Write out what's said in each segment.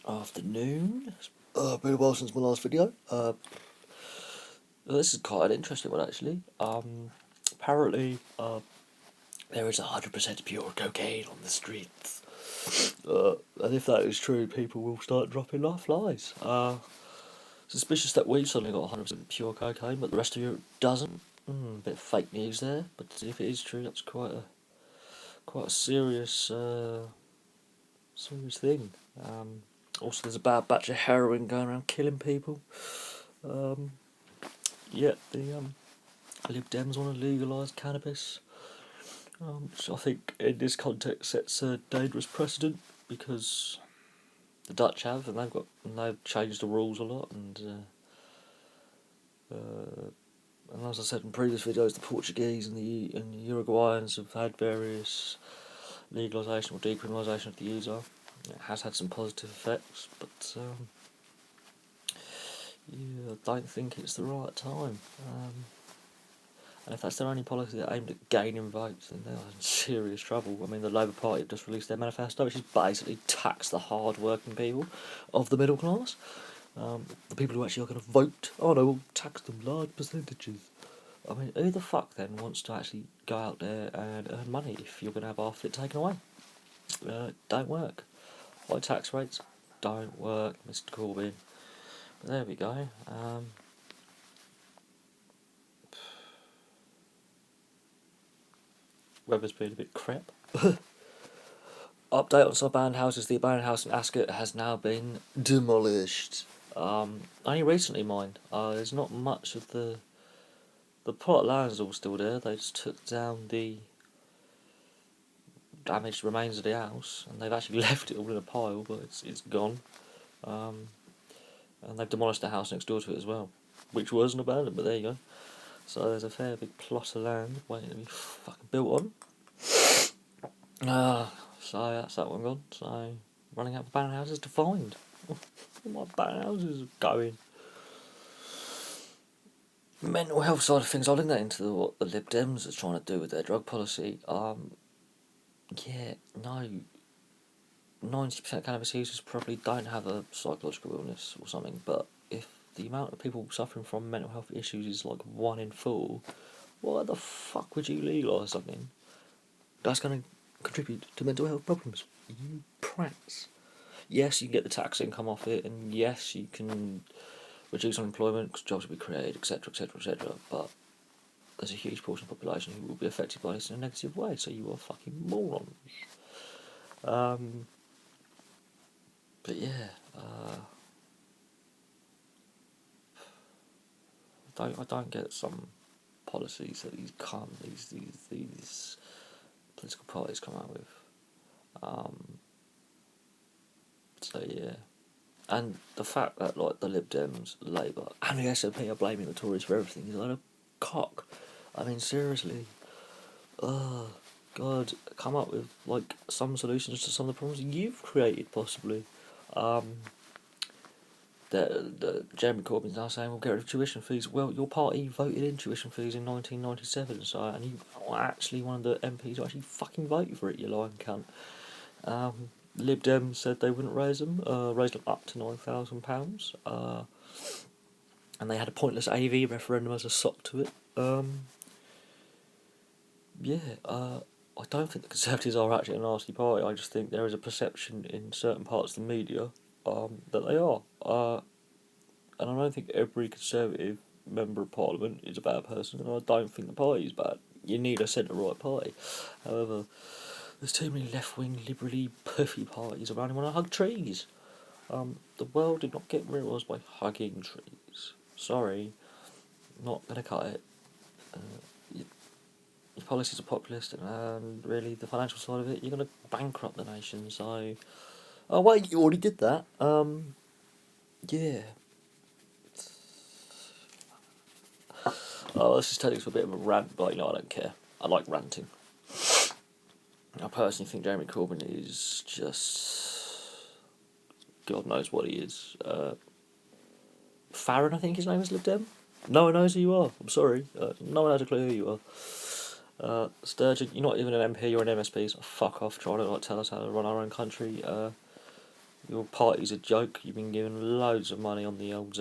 Afternoon. Been a while since my last video. This is quite an interesting one actually. Apparently, there is 100% pure cocaine on the streets. And if that is true, people will start dropping like flies. Suspicious that we've suddenly got 100% pure cocaine, but the rest of Europe doesn't. Bit of fake news there, but if it is true, that's quite a serious thing. Also, there's a bad batch of heroin going around killing people. Yet the Lib Dems want to legalise cannabis, which I think in this context sets a dangerous precedent because the Dutch have, and they've changed the rules a lot, and as I said in previous videos, the Portuguese and the Uruguayans have had various legalisation or decriminalisation of the user. It has had some positive effects, but I don't think it's the right time. And if that's their only policy that aimed at gaining votes, then they're in serious trouble. I mean, the Labour Party have just released their manifesto, which is basically tax the hard-working people of the middle class. The people who actually are going to vote, we'll tax them large percentages. I mean, who the fuck then wants to actually go out there and earn money if you're going to have half of it taken away? Don't work. High tax rates don't work, Mr. Corbyn. But there we go. Weather's been a bit crap. Update on some abandoned houses. The abandoned house in Ascot has now been demolished. Only recently, mind. There's not much of the plot of land is all still there. They just took down the damaged remains of the house, and they've actually left it all in a pile, but it's gone. And they've demolished the house next door to it as well, which wasn't abandoned, but there you go. So there's a fair big plot of land waiting to be fucking built on. So that's that one gone. So running out of abandoned houses to find. Where my abandoned houses are going. Mental health side of things, I'll link that into what the Lib Dems are trying to do with their drug policy. 90% of cannabis users probably don't have a psychological illness or something, but if the amount of people suffering from mental health issues is like 1 in 4, why the fuck would you legalise something that's going to contribute to mental health problems? You prats. Yes, you can get the tax income off it, and yes, you can reduce unemployment because jobs will be created, etc., etc., etc., but there's a huge portion of the population who will be affected by this in a negative way, so you are fucking morons. But yeah, I don't get some policies that these political parties come out with. So yeah, and the fact that like the Lib Dems, Labour, and the SNP are blaming the Tories for everything is like a cock. I mean, seriously. God, come up with like some solutions to some of the problems you've created, possibly. Jeremy Corbyn's now saying we'll get rid of tuition fees. Well, your party voted in tuition fees in 1997, so and you are actually one of the MPs who actually fucking voted for it, you lying cunt. Lib Dem said they wouldn't raise them up to £9,000, and they had a pointless AV referendum as a sop to it. I don't think the Conservatives are actually a nasty party. I just think there is a perception in certain parts of the media that they are. And I don't think every Conservative member of Parliament is a bad person, and I don't think the party is bad. You need a centre-right party. However, there's too many left-wing, liberally puffy parties around who want to hug trees. The world did not get where it was by hugging trees. Sorry, not going to cut it. Your policies are populist, and really the financial side of it, you're going to bankrupt the nation. So, oh wait, you already did that. Yeah. Let's just take this for a bit of a rant, but I don't care. I like ranting. I personally think Jeremy Corbyn is just... God knows what he is. Farron, I think his name is, Lib Dem. No one knows who you are. I'm sorry. No one has a clue who you are. Sturgeon, you're not even an MP, you're an MSP, so fuck off trying to tell us how to run our own country. Your party's a joke. You've been given loads of money on the old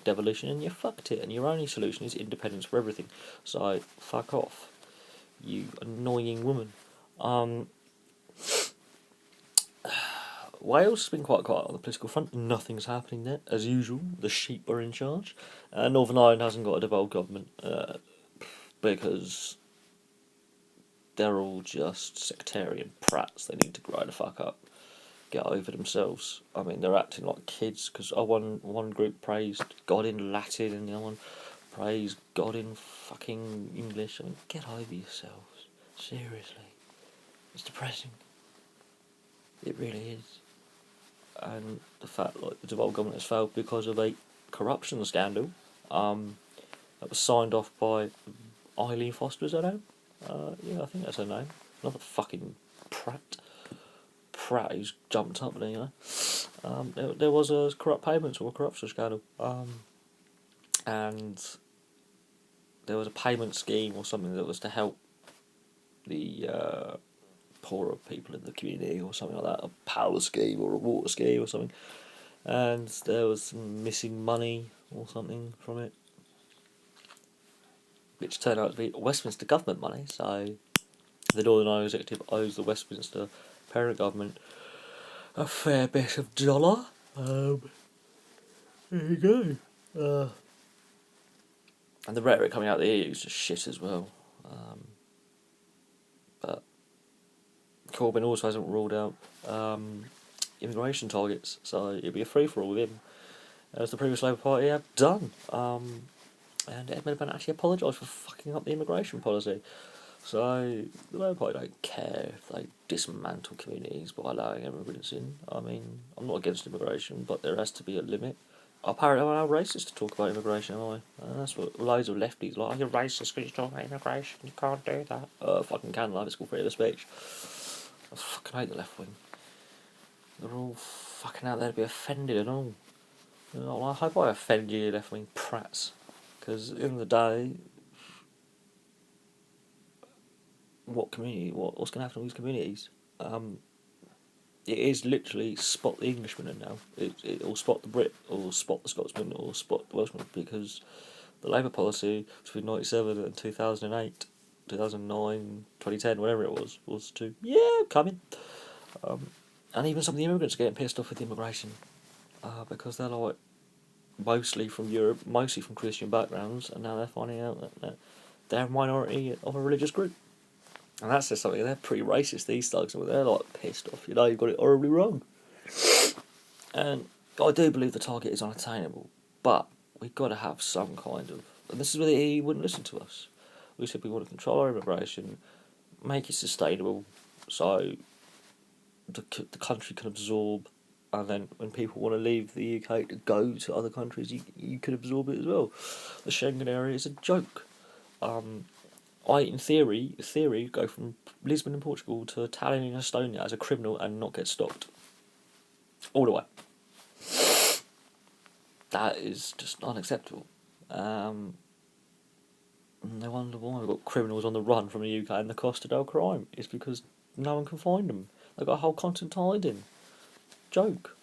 devolution, and you fucked it. And your only solution is independence for everything. So fuck off, you annoying woman. Wales has been quite quiet on the political front. Nothing's happening there, as usual. The sheep are in charge. Northern Ireland hasn't got a devolved government because they're all just sectarian prats. They need to grow the fuck up, get over themselves. I mean, they're acting like kids because one group praised God in Latin and the other one praised God in fucking English. I mean, get over yourselves. Seriously. It's depressing. It really is. And the fact like the devolved government has failed because of a corruption scandal that was signed off by Eileen Foster, is her name? Yeah, I think that's her name. Another fucking prat who's jumped up there, you know. There was a corrupt payments or a corruption scandal, and there was a payment scheme or something that was to help the poorer people in the community or something like that, a power scheme or a water scheme or something, and there was some missing money or something from it, which turned out to be Westminster government money, so the Northern Ireland Executive owes the Westminster parent government a fair bit of dollar. There you go. And the rhetoric coming out of the EU is just shit as well. But Corbyn also hasn't ruled out immigration targets, so it'll be a free-for-all with him, as the previous Labour Party have done. And Ed Miliband actually apologised for fucking up the immigration policy. So the Labour Party don't care if they dismantle communities by allowing immigrants in. I mean, I'm not against immigration, but there has to be a limit. Apparently I'm now racist to talk about immigration, am I? And that's what loads of lefties like. You're racist because you talk about immigration. You can't do that. Fucking can love. It's called freedom of speech. I fucking hate the left wing. They're all fucking out there to be offended and all. You know, I hope I offend you, left wing prats. Because at the end of the day, what's going to happen to these communities? It is literally spot the Englishman now. It'll spot the Brit, or spot the Scotsman, or spot the Welshman, because the Labour policy between 97 and 2008, 2009, 2010, whatever it was to, come in. And even some of the immigrants are getting pissed off with immigration, because they're like mostly from Europe, mostly from Christian backgrounds, and now they're finding out that they're a minority of a religious group. And that says something. They're pretty racist, these thugs. They're like pissed off. You know, you've got it horribly wrong. And I do believe the target is unattainable, but we've got to have some kind of. And this is where the EU wouldn't listen to us. We said we want to control our immigration, make it sustainable, so the country can absorb. And then when people want to leave the UK to go to other countries, you can absorb it as well. The Schengen area is a joke. In theory, go from Lisbon in Portugal to Tallinn in Estonia as a criminal and not get stopped. All the way. That is just unacceptable. And they wonder why we've got criminals on the run from the UK and the Costa del Crime. It's because no one can find them. They've got a whole continent tied in. Joke.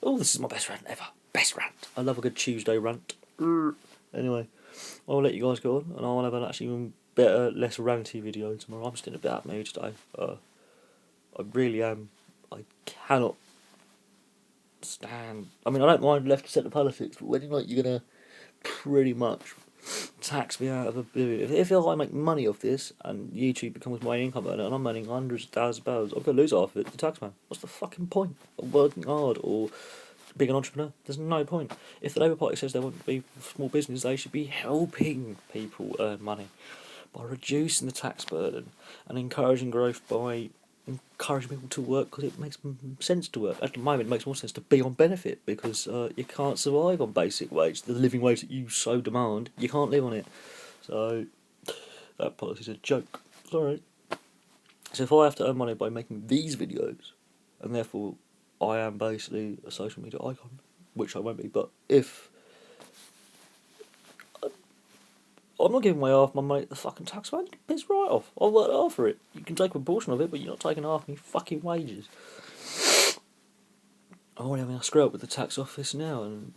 Oh, this is my best rant ever. Best rant. I love a good Tuesday rant. Anyway, I'll let you guys go on, and I'll have an actually even better, less ranty video tomorrow. I'm just in a bad mood today. I really am. I cannot stand. I mean, I don't mind left to set the politics, but when you're gonna pretty much tax me out of a billion. If I make money off this and YouTube becomes my income earner and I'm earning hundreds of thousands of pounds, I'm gonna lose half of it to tax man. What's the fucking point of working hard or being an entrepreneur? There's no point. If the Labour Party says they want to be small business, they should be helping people earn money by reducing the tax burden and encouraging growth by encouraging people to work because it makes sense to work. At the moment, it makes more sense to be on benefit because you can't survive on basic wage. The living wage that you so demand, you can't live on it. So that policy's a joke. Sorry. So if I have to earn money by making these videos, and therefore I am basically a social media icon, which I won't be, but if I'm not giving away half my mate the fucking tax man, piss right off. I'll work hard for it. You can take a portion of it, but you're not taking half my fucking wages. already having a screw up with the tax office now, and